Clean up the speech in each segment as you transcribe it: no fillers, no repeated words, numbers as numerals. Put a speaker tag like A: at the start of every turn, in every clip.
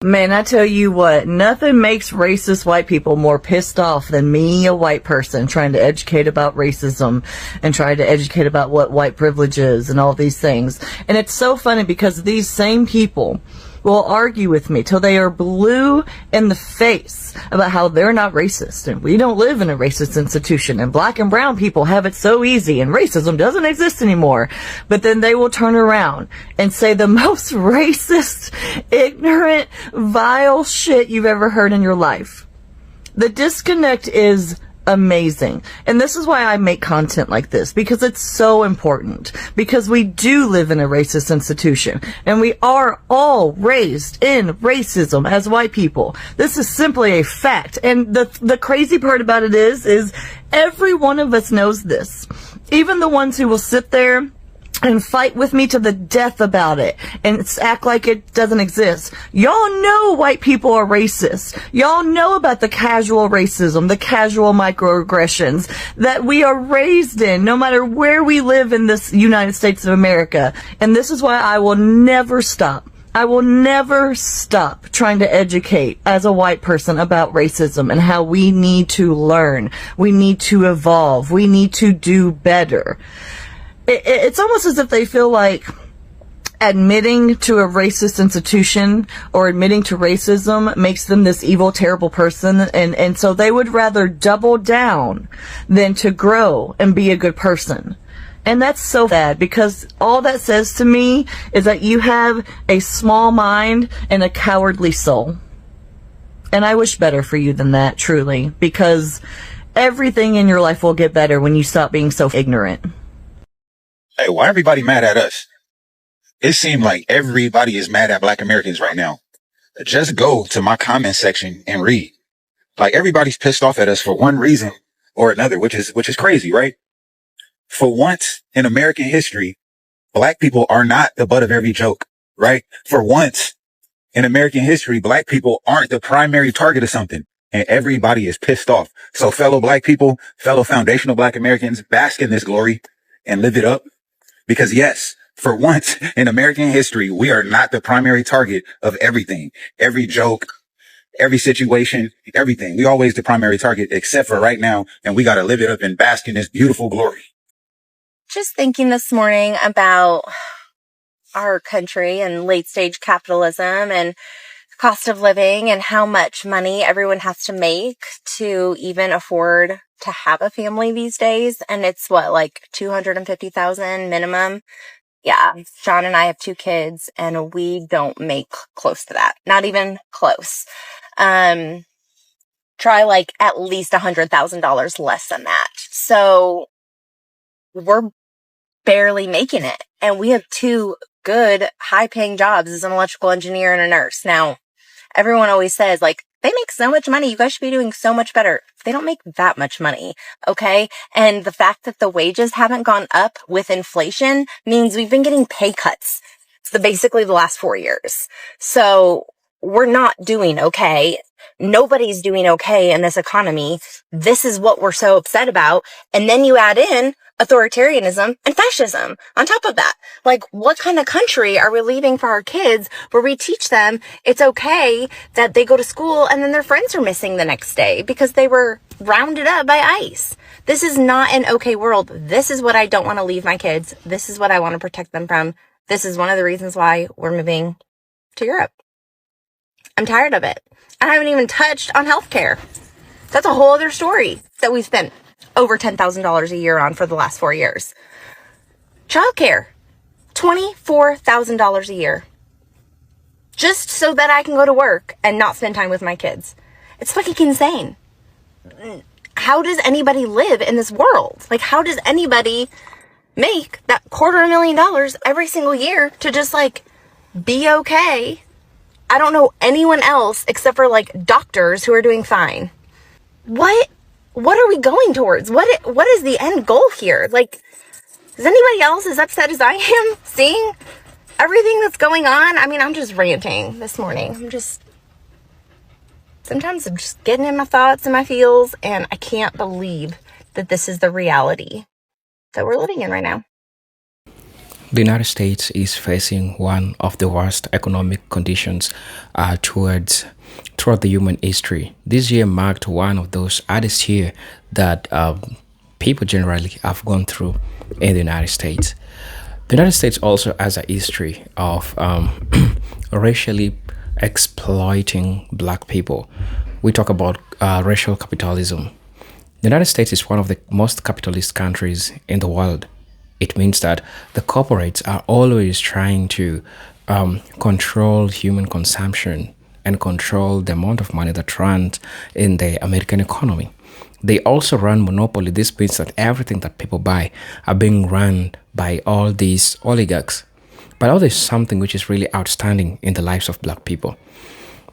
A: Man, I tell you what, nothing makes racist white people more pissed off than me, a white person, trying to educate about racism and trying to educate about what white privilege is and all these things. And it's so funny because these same people will argue with me till they are blue in the face about how they're not racist and we don't live in a racist institution and black and brown people have it so easy and racism doesn't exist anymore. But then they will turn around and say the most racist, ignorant, vile shit you've ever heard in your life. The disconnect is amazing. And this is why I make content like this, because it's so important. Because we do live in a racist institution, and we are all raised in racism as white people. This is simply a fact. And the crazy part about it is every one of us knows this. Even the ones who will sit there and fight with me to the death about it and act like it doesn't exist. Y'all know white people are racist. Y'all know about the casual racism, the casual microaggressions that we are raised in, no matter where we live in this United States of America. And this is why I will never stop. I will never stop trying to educate as a white person about racism and how we need to learn. We need to evolve. We need to do better. It's almost as if they feel like admitting to a racist institution or admitting to racism makes them this evil, terrible person. And so they would rather double down than to grow and be a good person. And that's so bad, because all that says to me is that you have a small mind and a cowardly soul. And I wish better for you than that, truly, because everything in your life will get better when you stop being so ignorant.
B: Hey, why everybody mad at us? It seemed like everybody is mad at Black Americans right now. Just go to my comment section and read. Like, everybody's pissed off at us for one reason or another, which is crazy, right? For once in American history, Black people are not the butt of every joke, right? For once in American history, Black people aren't the primary target of something, and everybody is pissed off. So fellow Black people, fellow foundational Black Americans, bask in this glory and live it up. Because yes, for once in American history, we are not the primary target of everything, every joke, every situation, everything. We always the primary target, except for right now. And we got to live it up and bask in this beautiful glory.
C: Just thinking this morning about our country and late stage capitalism and cost of living and how much money everyone has to make to even afford to have a family these days. And it's what, like $250,000 minimum. Yeah. Sean and I have 2 kids and we don't make close to that. Not even close. Try like at least $100,000 less than that. So we're barely making it. And we have 2 good high paying jobs as an electrical engineer and a nurse. Now, everyone always says, like, they make so much money. You guys should be doing so much better. They don't make that much money. Okay. And the fact that the wages haven't gone up with inflation means we've been getting pay cuts. It's basically the last 4 years. So we're not doing okay. Nobody's doing okay in this economy. This is what we're so upset about. And then you add in authoritarianism and fascism on top of that. Like, what kind of country are we leaving for our kids where we teach them it's okay that they go to school and then their friends are missing the next day because they were rounded up by ICE? This is not an okay world. This is what I don't want to leave my kids. This is what I want to protect them from. This is one of the reasons why we're moving to Europe. I'm tired of it. I haven't even touched on healthcare. That's a whole other story that we've spent over $10,000 a year on for the last 4 years. Childcare, $24,000 a year. Just so that I can go to work and not spend time with my kids. It's fucking insane. How does anybody live in this world? Like, how does anybody make that $250,000 every single year to just, like, be okay? I don't know anyone else except for, like, doctors who are doing fine. What are we going towards? What is the end goal here? Like, is anybody else as upset as I am seeing everything that's going on? I mean, I'm just ranting this morning. Sometimes I'm just getting in my thoughts and my feels, and I can't believe that this is the reality that we're living in right now.
D: The United States is facing one of the worst economic conditions throughout the human history. This year marked one of those hardest year that people generally have gone through in the United States. The United States also has a history of racially exploiting black people. We talk about racial capitalism. The United States is one of the most capitalist countries in the world. It means that the corporates are always trying to control human consumption and control the amount of money that runs in the American economy. They also run monopoly. This means that everything that people buy are being run by all these oligarchs. But now there's something which is really outstanding in the lives of black people.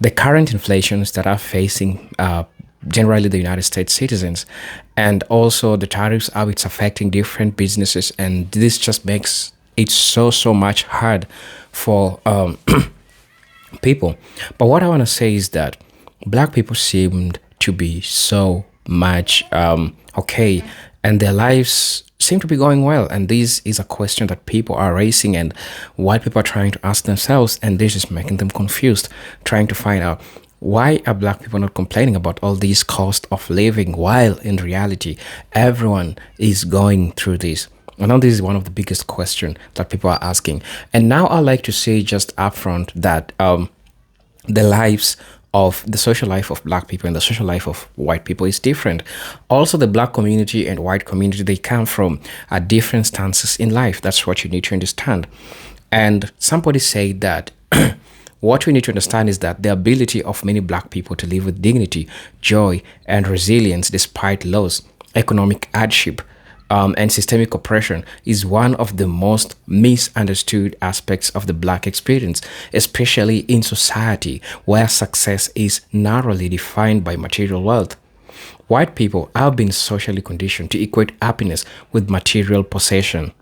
D: The current inflations that are facing generally the United States citizens, and also the tariffs, how it's affecting different businesses, and this just makes it so much hard for people. But what I want to say is that black people seemed to be so much okay, and their lives seem to be going well. And this is a question that people are raising, and white people are trying to ask themselves, and this is making them confused, trying to find out why are black people not complaining about all these cost of living, while in reality everyone is going through this. And now this is one of the biggest questions that people are asking. And now I like to say just upfront that the lives of the social life of black people and the social life of white people is different. Also, the black community and white community, they come from different stances in life. That's what you need to understand. And somebody said that what we need to understand is that the ability of many black people to live with dignity, joy, and resilience despite loss, economic hardship, and systemic oppression is one of the most misunderstood aspects of the black experience, especially in society where success is narrowly defined by material wealth. White people have been socially conditioned to equate happiness with material possession,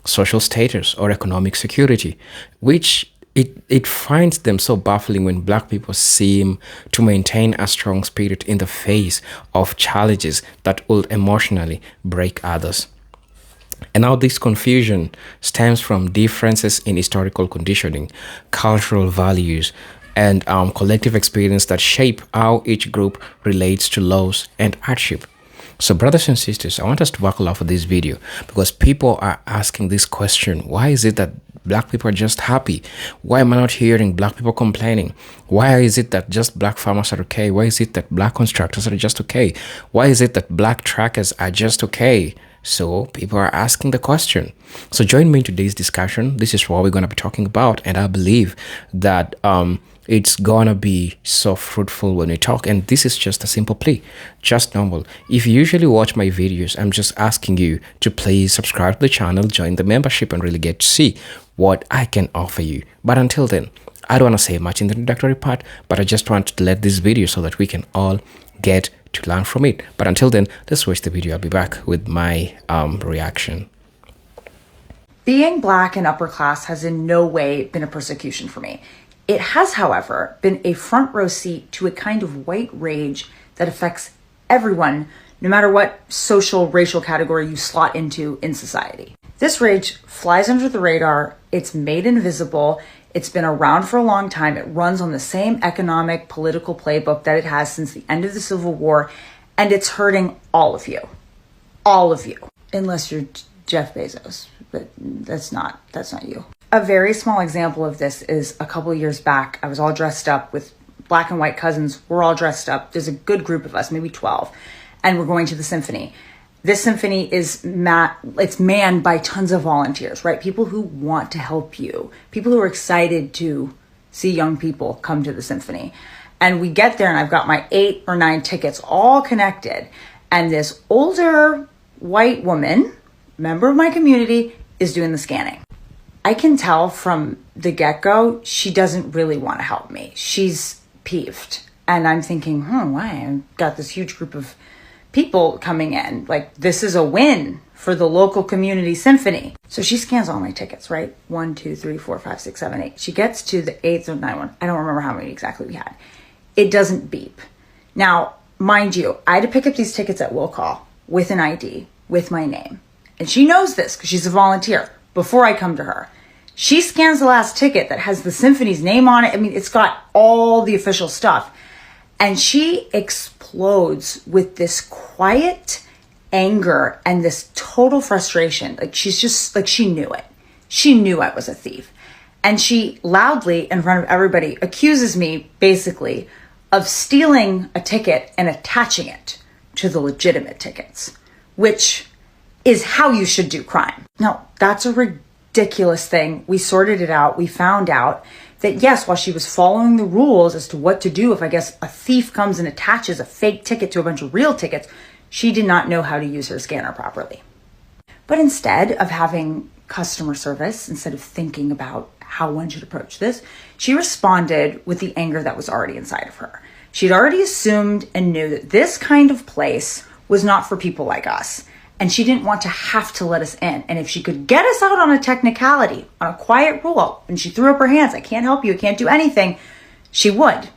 D: social status, or economic security, which it finds them so baffling when black people seem to maintain a strong spirit in the face of challenges that will emotionally break others. And now this confusion stems from differences in historical conditioning, cultural values, and collective experience that shape how each group relates to loss and hardship. So brothers and sisters, I want us to buckle up for this video because people are asking this question. Why is it that black people are just happy? Why am I not hearing black people complaining? Why is it that just black farmers are okay? Why is it that black constructors are just okay? Why is it that black trackers are just okay? So people are asking the question. So join me in today's discussion. This is what we're going to be talking about. And I believe that it's gonna be so fruitful when we talk. And this is just a simple plea, just normal. If you usually watch my videos, I'm just asking you to please subscribe to the channel, join the membership, and really get to see what I can offer you. But until then, I don't want to say much in the introductory part, but I just want to let this video so that we can all get to learn from it. But until then, let's watch the video. I'll be back with my reaction.
E: Being black and upper class has in no way been a persecution for me. It has, however, been a front row seat to a kind of white rage that affects everyone, no matter what social, racial category you slot into in society. This rage flies under the radar, it's made invisible, it's been around for a long time, it runs on the same economic, political playbook that it has since the end of the Civil War, and it's hurting all of you. All of you. Unless you're Jeff Bezos, but that's not you. A very small example of this is a couple of years back, I was all dressed up with black and white cousins. We're all dressed up. There's a good group of us, maybe 12, and we're going to the symphony. This symphony is it's manned by tons of volunteers, right? People who want to help you, people who are excited to see young people come to the symphony. And we get there and I've got my 8 or 9 tickets all connected. And this older white woman, member of my community, is doing the scanning. I can tell from the get-go, she doesn't really want to help me. She's peeved. And I'm thinking, why? I've got this huge group of people coming in. Like, this is a win for the local community symphony. So she scans all my tickets, right? 1, 2, 3, 4, 5, 6, 7, 8. She gets to the 8th or 9th one. I don't remember how many exactly we had. It doesn't beep. Now, mind you, I had to pick up these tickets at will call with an ID, with my name. And she knows this because she's a volunteer. before I come to her. She scans the last ticket that has the symphony's name on it. I mean, it's got all the official stuff. And she explodes with this quiet anger and this total frustration. Like, she's just like, she knew it. She knew I was a thief. And she loudly, in front of everybody, accuses me, basically, of stealing a ticket and attaching it to the legitimate tickets, which is how you should do crime. Now, that's a ridiculous thing. We sorted it out. We found out that, yes, while she was following the rules as to what to do if, I guess, a thief comes and attaches a fake ticket to a bunch of real tickets, she did not know how to use her scanner properly. But instead of having customer service, instead of thinking about how one should approach this, she responded with the anger that was already inside of her. She'd already assumed and knew that this kind of place was not for people like us. And she didn't want to have to let us in. And if she could get us out on a technicality, on a quiet rule, and she threw up her hands, I can't help you, I can't do anything, she would.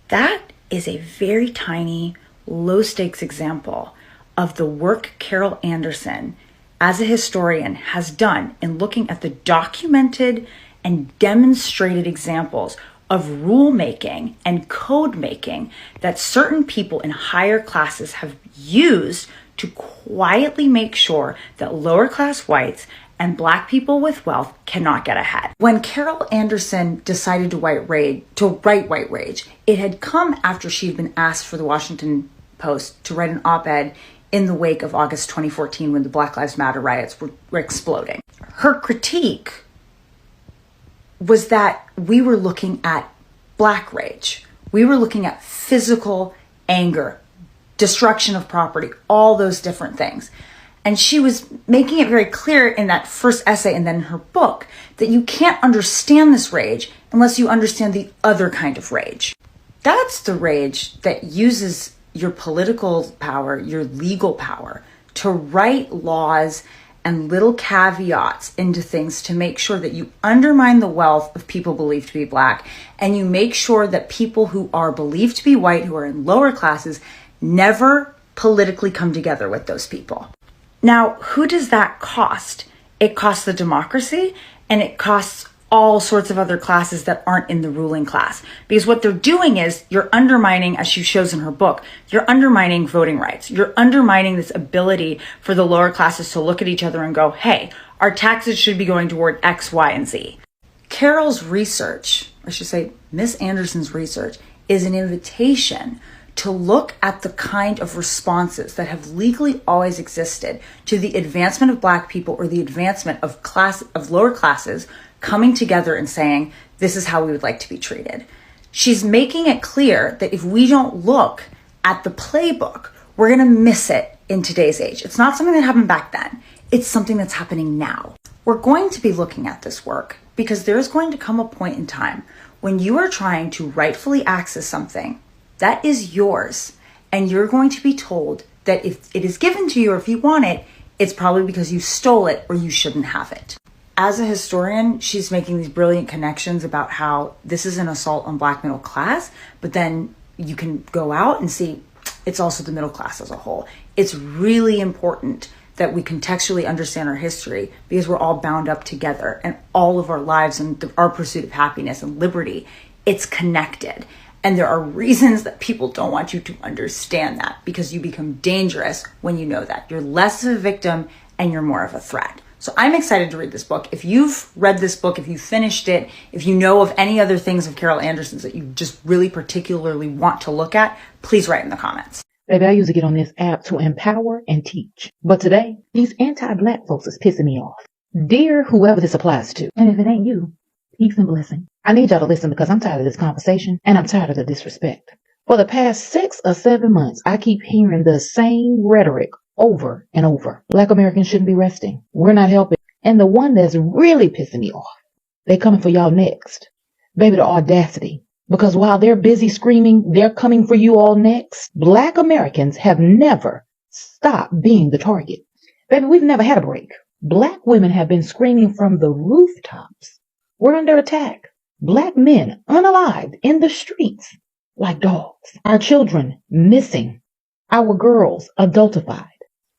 E: That is a very tiny, low stakes example of the work Carol Anderson, as a historian, has done in looking at the documented and demonstrated examples of rulemaking and code making that certain people in higher classes have used to quietly make sure that lower class whites and Black people with wealth cannot get ahead. When Carol Anderson decided to write White Rage, it had come after she had been asked for the Washington Post to write an op-ed in the wake of August 2014 when the Black Lives Matter riots were exploding. Her critique was that we were looking at Black rage. We were looking at physical anger, destruction of property, all those different things. And she was making it very clear in that first essay and then in her book that you can't understand this rage unless you understand the other kind of rage. That's the rage that uses your political power, your legal power, to write laws and little caveats into things to make sure that you undermine the wealth of people believed to be Black, and you make sure that people who are believed to be white, who are in lower classes, never politically come together with those people. Now, who does that cost? It costs the democracy, and it costs all sorts of other classes that aren't in the ruling class. Because what they're doing is you're undermining, as she shows in her book, you're undermining voting rights. You're undermining this ability for the lower classes to look at each other and go, hey, our taxes should be going toward X, Y, and Z. Carol's research, I should say Miss Anderson's research, is an invitation to look at the kind of responses that have legally always existed to the advancement of Black people or the advancement of lower classes coming together and saying, this is how we would like to be treated. She's making it clear that if we don't look at the playbook, we're going to miss it in today's age. It's not something that happened back then. It's something that's happening now. We're going to be looking at this work because there's going to come a point in time when you are trying to rightfully access something that is yours, and you're going to be told that if it is given to you or if you want it, it's probably because you stole it or you shouldn't have it. As a historian, she's making these brilliant connections about how this is an assault on Black middle class, but then you can go out and see it's also the middle class as a whole. It's really important that we contextually understand our history because we're all bound up together, and all of our lives and our pursuit of happiness and liberty, it's connected. And there are reasons that people don't want you to understand that because you become dangerous when you know that. You're less of a victim and you're more of a threat. So I'm excited to read this book. If you've read this book, if you finished it, if you know of any other things of Carol Anderson's that you just really particularly want to look at, please write in the comments.
F: Baby, I usually get on this app to empower and teach. But today, these anti-Black folks is pissing me off. Dear whoever this applies to, and if it ain't you, peace and blessing. I need y'all to listen because I'm tired of this conversation and I'm tired of the disrespect. For the past 6 or 7 months, I keep hearing the same rhetoric over and over. Black Americans shouldn't be resting. We're not helping. And the one that's really pissing me off, they coming for y'all next. Baby, the audacity. Because while they're busy screaming, they're coming for you all next. Black Americans have never stopped being the target. Baby, we've never had a break. Black women have been screaming from the rooftops. We're under attack. Black men unalived in the streets like dogs. Our children missing. Our girls adultified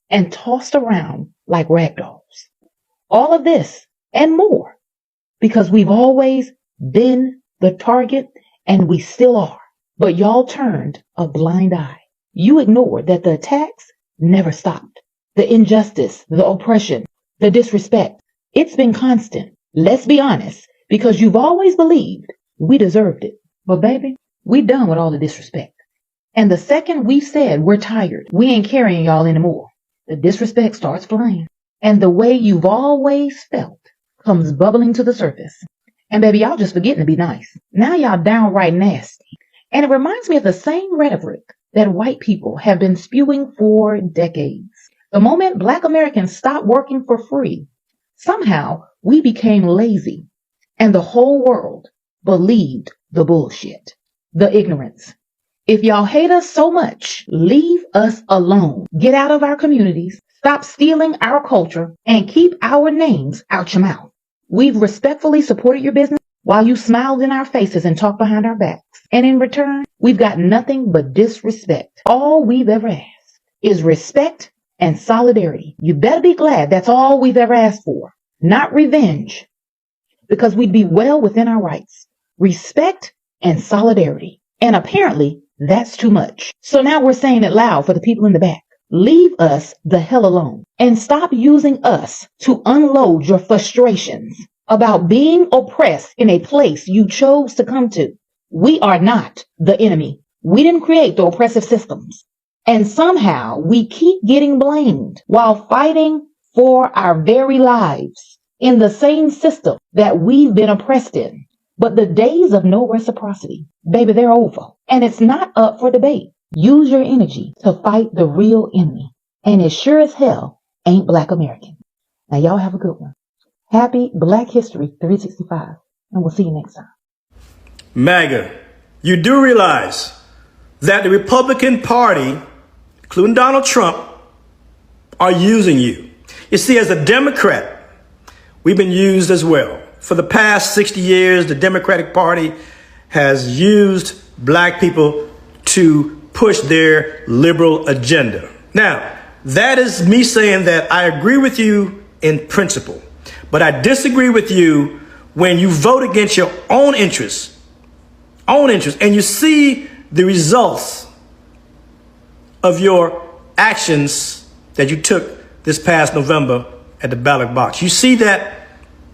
F: and tossed around like rag dolls. All of this and more, because we've always been the target and we still are. But y'all turned a blind eye. You ignored that the attacks never stopped. The injustice, the oppression, the disrespect, it's been constant. Let's be honest, because you've always believed we deserved it. But baby, we done with all the disrespect. And the second we said we're tired, we ain't carrying y'all anymore, the disrespect starts flying. And the way you've always felt comes bubbling to the surface. And baby, y'all just forgetting to be nice. Now y'all downright nasty. And it reminds me of the same rhetoric that white people have been spewing for decades. The moment Black Americans stopped working for free, somehow we became lazy, and the whole world believed the bullshit, the ignorance. If y'all hate us so much, leave us alone. Get out of our communities, stop stealing our culture, and keep our names out your mouth. We've respectfully supported your business while you smiled in our faces and talked behind our backs. And in return, we've got nothing but disrespect. All we've ever asked is respect and solidarity. You better be glad that's all we've ever asked for, not revenge, because we'd be well within our rights. Respect and solidarity. And apparently, that's too much. So now we're saying it loud for the people in the back. Leave us the hell alone and stop using us to unload your frustrations about being oppressed in a place you chose to come to. We are not the enemy. We didn't create the oppressive systems. And somehow we keep getting blamed while fighting for our very lives in the same system that we've been oppressed in. But the days of no reciprocity, baby, they're over. And it's not up for debate. Use your energy to fight the real enemy. And it sure as hell ain't Black American. Now y'all have a good one. Happy Black History 365. And we'll see you next time.
G: MAGA, you do realize that the Republican Party, including Donald Trump, are using you. You see, as a Democrat, we've been used as well. For the past 60 years, the Democratic Party has used Black people to push their liberal agenda. Now, that is me saying that I agree with you in principle, but I disagree with you when you vote against your own interests, and you see the results of your actions that you took this past November at the ballot box. You see that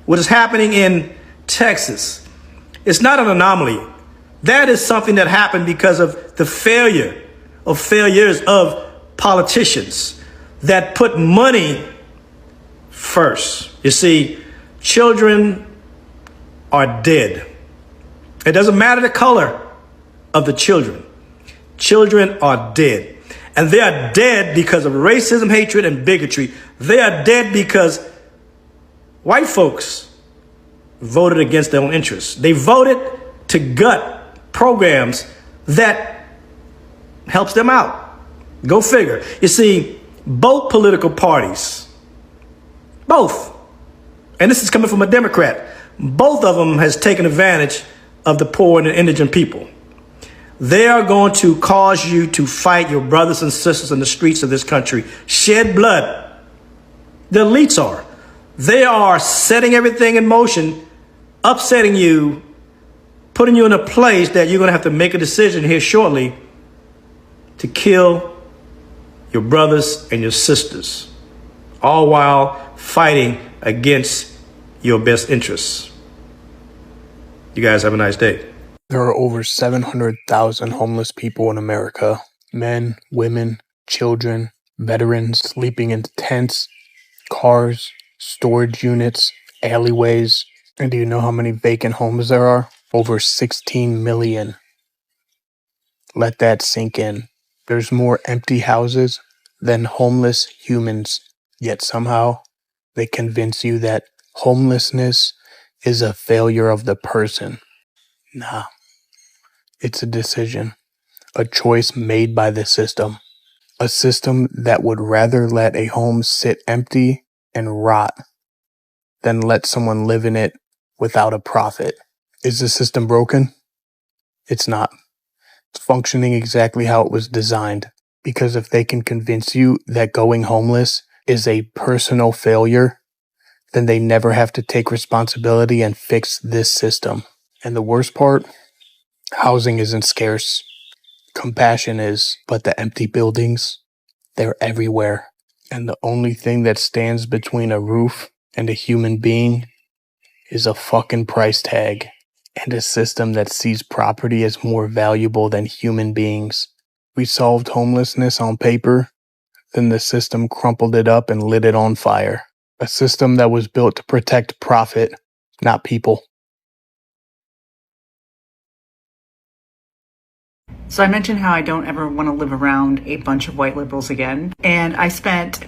G: what is happening in Texas, it's not an anomaly. That is something that happened because of the failures of politicians that put money first. You see, children are dead. It doesn't matter the color of the children. Children are dead. And they are dead because of racism, hatred, and bigotry. They are dead because white folks voted against their own interests. They voted to gut programs that helps them out. Go figure. You see, both political parties, both, and this is coming from a Democrat, both of them has taken advantage of the poor and the indigent people. They are going to cause you to fight your brothers and sisters in the streets of this country, shed blood. The elites are. They are setting everything in motion, upsetting you, putting you in a place that you're going to have to make a decision here shortly to kill your brothers and your sisters, all while fighting against your best interests. You guys have a nice day.
H: There are over 700,000 homeless people in America. Men, women, children, veterans sleeping in tents, cars, storage units, alleyways. And do you know how many vacant homes there are? Over 16 million. Let that sink in. There's more empty houses than homeless humans. Yet somehow they convince you that homelessness is a failure of the person. Nah. It's a decision, a choice made by the system, a system that would rather let a home sit empty and rot than let someone live in it without a profit. Is the system broken? It's not. It's functioning exactly how it was designed, because if they can convince you that going homeless is a personal failure, then they never have to take responsibility and fix this system. And the worst part, housing isn't scarce. Compassion is, but the empty buildings, they're everywhere. And the only thing that stands between a roof and a human being is a fucking price tag and a system that sees property as more valuable than human beings. We solved homelessness on paper, then the system crumpled it up and lit it on fire. A system that was built to protect profit, not people.
E: So I mentioned how I don't ever want to live around a bunch of white liberals again. And I spent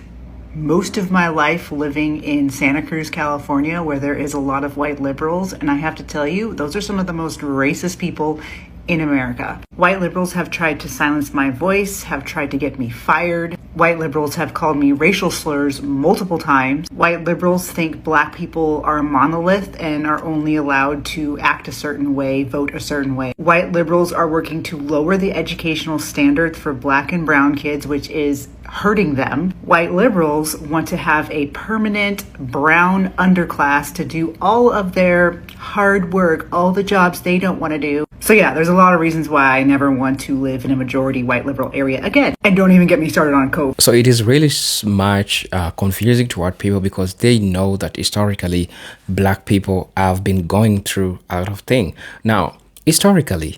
E: most of my life living in Santa Cruz, California, where there is a lot of white liberals. And I have to tell you, those are some of the most racist people in America. White liberals have tried to silence my voice, have tried to get me fired. White liberals have called me racial slurs multiple times. White liberals think black people are a monolith and are only allowed to act a certain way, vote a certain way. White liberals are working to lower the educational standards for black and brown kids, which is hurting them. White liberals want to have a permanent brown underclass to do all of their hard work, all the jobs they don't want to do. So yeah, there's a lot of reasons why I never want to live in a majority white liberal area again. And don't even get me started on COVID.
D: So it is really much confusing to white people because they know that historically black people have been going through a lot of things. Now, historically,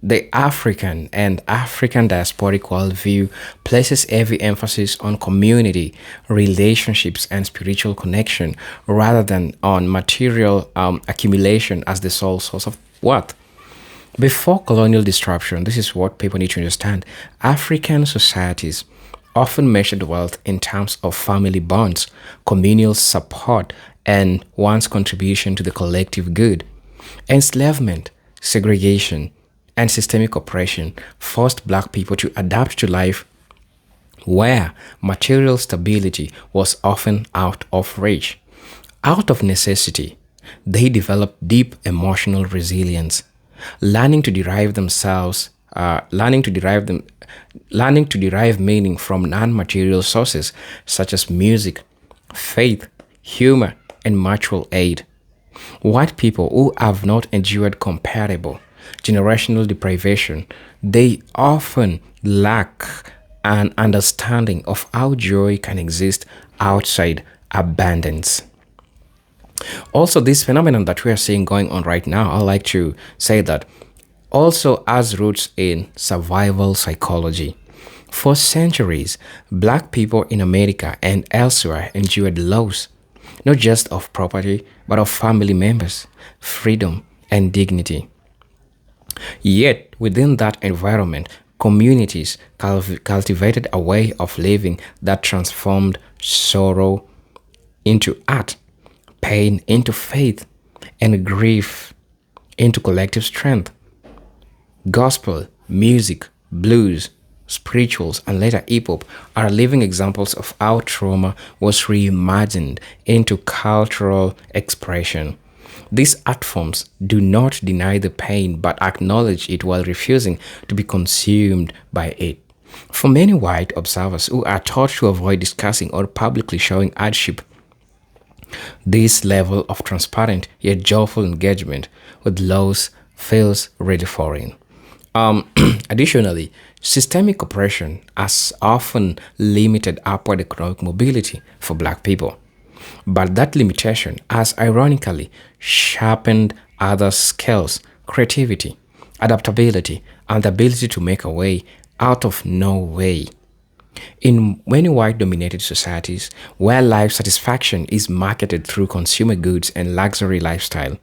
D: the African and African diasporic worldview places heavy emphasis on community, relationships, and spiritual connection rather than on material accumulation as the sole source of wealth. Before colonial disruption, this is what people need to understand. African societies often measured wealth in terms of family bonds, communal support, and one's contribution to the collective good. Enslavement, segregation, and systemic oppression forced black people to adapt to life where material stability was often out of reach. Out of necessity, they developed deep emotional resilience, learning to derive meaning from non-material sources such as music, faith, humor, and mutual aid. White people who have not endured comparable generational deprivation, they often lack an understanding of how joy can exist outside abundance. Also, this phenomenon that we are seeing going on right now, I like to say that also has roots in survival psychology. For centuries, black people in America and elsewhere endured loss, not just of property, but of family members, freedom, and dignity. Yet, within that environment, communities cultivated a way of living that transformed sorrow into art, pain into faith, and grief into collective strength. Gospel, music, blues, spirituals, and later hip-hop are living examples of how trauma was reimagined into cultural expression. These art forms do not deny the pain but acknowledge it while refusing to be consumed by it. For many white observers who are taught to avoid discussing or publicly showing hardship, this level of transparent yet joyful engagement with loss feels really foreign. Additionally, systemic oppression has often limited upward economic mobility for black people. But that limitation has ironically sharpened other skills, creativity, adaptability, and the ability to make a way out of no way. In many white-dominated societies, where life satisfaction is marketed through consumer goods and luxury lifestyle,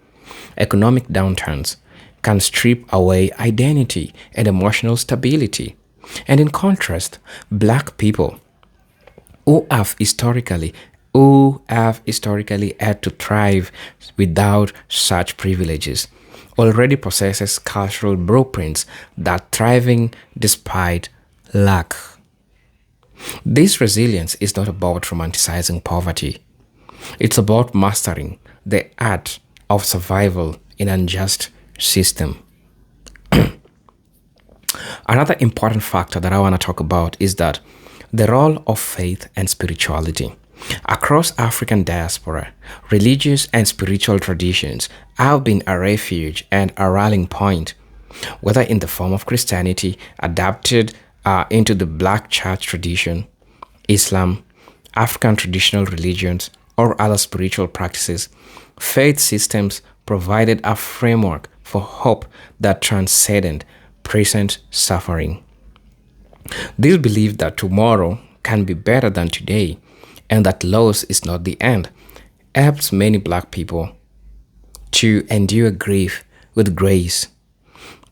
D: economic downturns can strip away identity and emotional stability. And in contrast, black people who have historically had to thrive without such privileges already possesses cultural blueprints that thriving despite lack. This resilience is not about romanticizing poverty. It's about mastering the art of survival in an unjust system. Another important factor that I want to talk about is that the role of faith and spirituality. Across African diaspora, religious and spiritual traditions have been a refuge and a rallying point, whether in the form of Christianity adapted into the Black church tradition, Islam, African traditional religions, or other spiritual practices. Faith systems provided a framework for hope that transcended present suffering. This belief that tomorrow can be better than today and that loss is not the end helps many black people to endure grief with grace.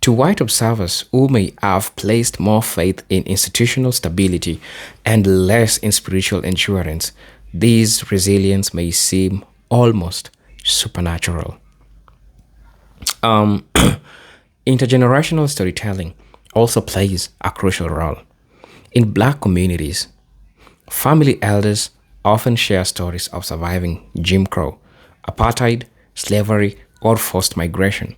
D: To white observers who may have placed more faith in institutional stability and less in spiritual endurance, this resilience may seem almost supernatural. Um, Intergenerational storytelling also plays a crucial role. In black communities, family elders often share stories of surviving Jim Crow, apartheid, slavery, or forced migration.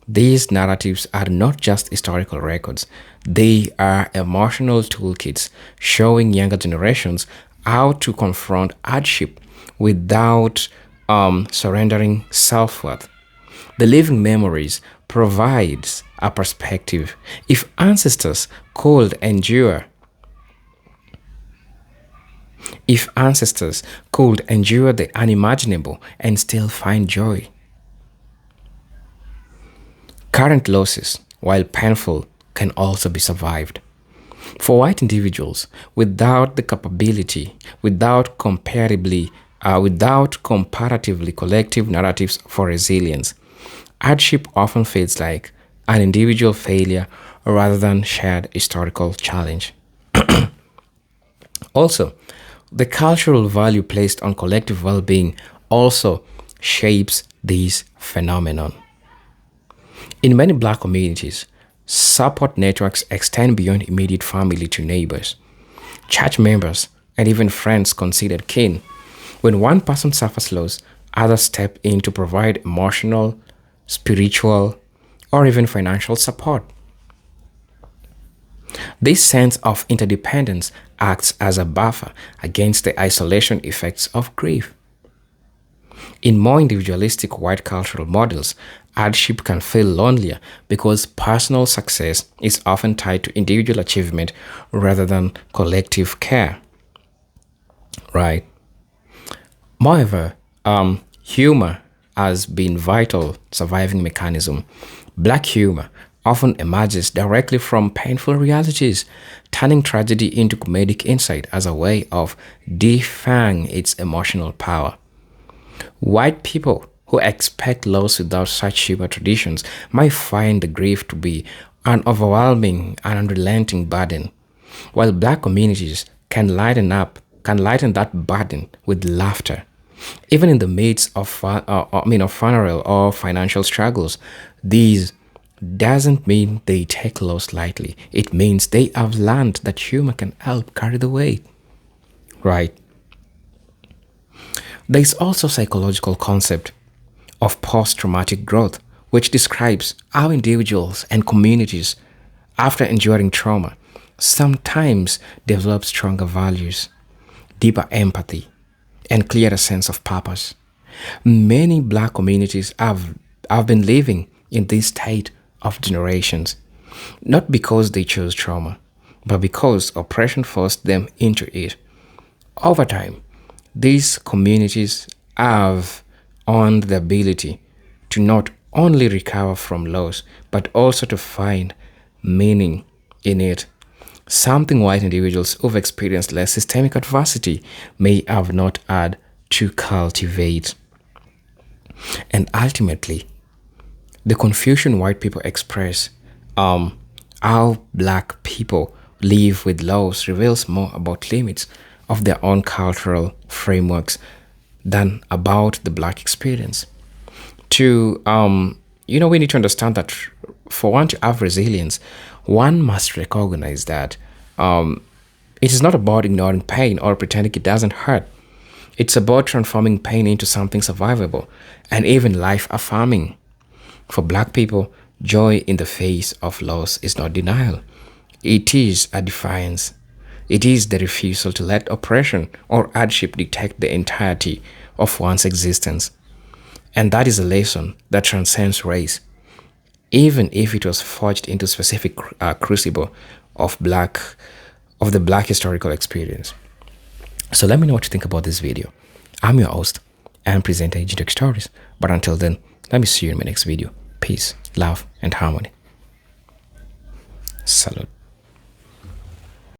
D: These narratives are not just historical records, they are emotional toolkits showing younger generations how to confront hardship without surrendering self worth. The living memories provides a perspective. If ancestors could endure, if ancestors could endure the unimaginable and still find joy, current losses, while painful, can also be survived. For white individuals, without the capability, without comparatively collective narratives for resilience, hardship often feels like an individual failure rather than shared historical challenge. Also, the cultural value placed on collective well-being also shapes this phenomenon. In many black communities, support networks extend beyond immediate family to neighbors, church members, and even friends considered kin. When one person suffers loss, others step in to provide emotional, spiritual, or even financial support. This sense of interdependence acts as a buffer against the isolation effects of grief. In more individualistic white cultural models, hardship can feel lonelier because personal success is often tied to individual achievement rather than collective care. Right? Moreover, humor has been vital surviving mechanism. Black humor often emerges directly from painful realities, turning tragedy into comedic insight as a way of defying its emotional power. White people who expect loss without such humor traditions might find the grief to be an overwhelming and unrelenting burden, while black communities can lighten that burden with laughter. Even in the midst of, of funeral or financial struggles, these doesn't mean they take loss lightly. It means they have learned that humor can help carry the weight. Right. There is also psychological concept of post-traumatic growth, which describes how individuals and communities, after enduring trauma, sometimes develop stronger values, deeper empathy, and clearer sense of purpose. Many black communities have been living in this state of generations, not because they chose trauma, but because oppression forced them into it. Over time, these communities have earned the ability to not only recover from loss, but also to find meaning in it, something white individuals who've experienced less systemic adversity may have not had to cultivate. And ultimately, the confusion white people express, how black people live with loss reveals more about limits of their own cultural frameworks than about the black experience. We need to understand that for one to have resilience, one must recognize that it is not about ignoring pain or pretending it doesn't hurt. It's about transforming pain into something survivable and even life affirming. For black people, joy in the face of loss is not denial, it is a defiance. It is the refusal to let oppression or hardship dictate the entirety of one's existence. And that is a lesson that transcends race, even if it was forged into specific crucible of the black historical experience. So let me know what you think about this video. I'm your host and presenter Ejidek Stories. But until then, let me see you in my next video. Peace, love, and harmony. Salute.